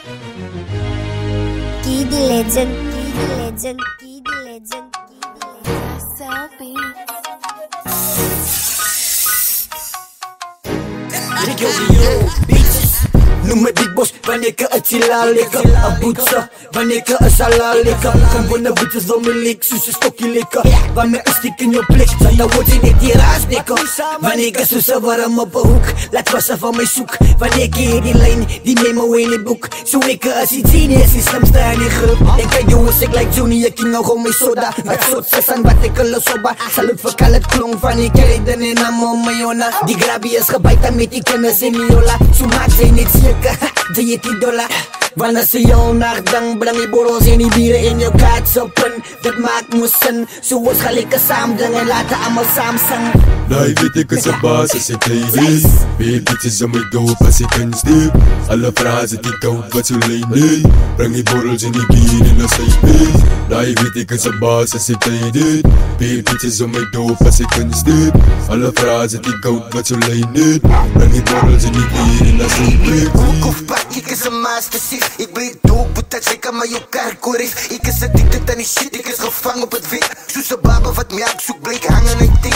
Kid legend, kid legend, kid legend, Selfie. Nummer big boss, wanneer ik het sila lekker Abuja, wanneer ik het sala lekker Kan bona bitches wil me lik, soos een stokje lekker Wanneer ik stick in jou plek, dan word je net die raas dekker Wanneer ik so so warm op een hoek, laat wassen van my soek Wanneer ik hier die lijn, die memo in die boek So ik as die genius, die slimste in die groep En kijk jongens, ik like Johnny, ek nou gewoon my soda Wat soort sissan, wat ek hulle soba Sal het verkal het klong van die keriden en amo mayona Die grabie is gebuiten met die kennis en die jola So maak sy net zeker $10 Wanneer ze jou nacht, dan breng je borrels en die bieren in je kaart open Dat maakt me zin, zoals ga lekker samen doen en laten allemaal samen zingen Nee, weet ik is een baas als ik kleed Meer bitches aan mijn doop als ik een stip Alle frazen die koud wat zo leen nee Breng je borrels in die bier en dan zij pees Nee, weet ik is een baas als ik kleed Meer bitches aan mijn doop als ik een stip Alle frazen die koud wat zo leen nee Breng je borrels in die bier en dan zij pees Hoek of pak, ik is een master sis Ik breed dope, dat zij kan maar je karko is Ik is addicted aan die shit, ik is gevangen op het wit Soos een baba wat mij zoek bleek hangen en tik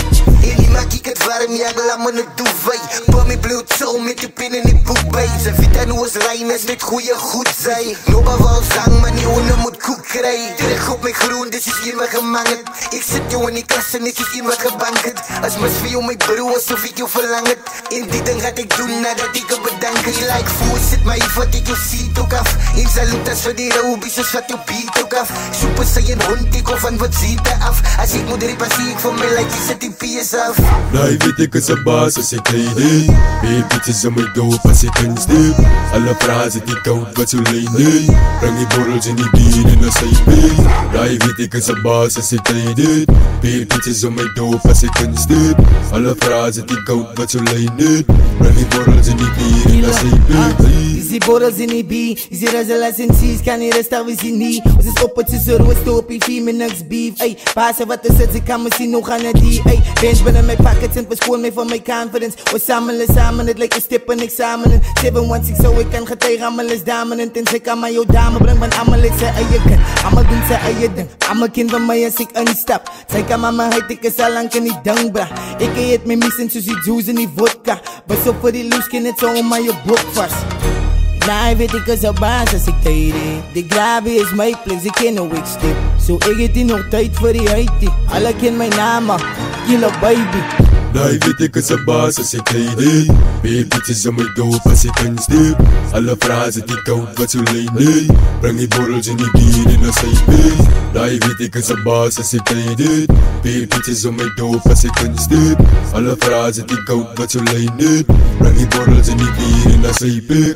En die maak ik het warm, ja, laat me het doen wij Pal me bloed zo met de pin in die boek bij Ze weten hoe het rijm is, met goeie goed zij Noba wou zang, maar die honden moet koek krijgen Terug op mijn groen, dus is iemand gemangerd Ik zit jou in die klas en is iemand gebankerd Als mijn veel mijn broer, alsof ik jou verlangt En die ding gaat ik doen, nadat ik je bedanken Je like voel, zit maar even wat ik jou ziet ook af In salutas voor die robies, dus wat jou beat ook af Super saiyan hond, ik of van wat ziet er af Als ik moet rippen, zie ik voor mij like die zet die PS af Nee, weet ik is een baas als ik kleed Meer bitches aan mijn doop als ik een stip Alle frazen die koud wat zo leen nee Breng je borrels in die bier en dan zij pees Nee, weet ik is een baas als ik kleed Meer bitches aan mijn doop als ik een stip Alle frazen die koud wat zo leen nee Breng je borrels in die bier en dan zij pees Die borrels in die bier, die razzelaars en C's Kan niet rest, we zien niet Ons is op het tussen roos, topie, vier met niks beef Ey, pasen wat is het, ze kan me zien, nog aan het die Ey, bench binnen mijn pockets en verschoon mij van mijn confidence We samelen samen, het lijkt een stip en examen 716 zo, ik kan getijg, allemaal is dominant En ze kan maar jouw dame brengen, want allemaal is zijn eigen kind Allemaal doen zijn eigen ding, allemaal kind van mij als ik instap Zij kan maar mijn huid, ik is al lang kan niet dankbaar Ik eet mijn missen, zoals die juice en die vodka Pas op voor die loes, kan het zo om aan je broek vast Nee, weet ik is een baas als ik tijd De grabie is mijn plek, ze kennen hoe ik stip Zo ik het hier nog tijd voor die huid Alle ken mijn naam, killer baby Nee, weet ik is een baas als ik kleed Meer bitches aan mijn doop als ik een stip Alle frazen die koud wat zo leen nee Breng je borrels in die bier en dan zij pees Nee, weet ik is een baas als ik kleed Meer bitches aan mijn doop als ik een stip Alle frazen die koud wat zo leen nee Breng je borrels in die bier en dan zij pees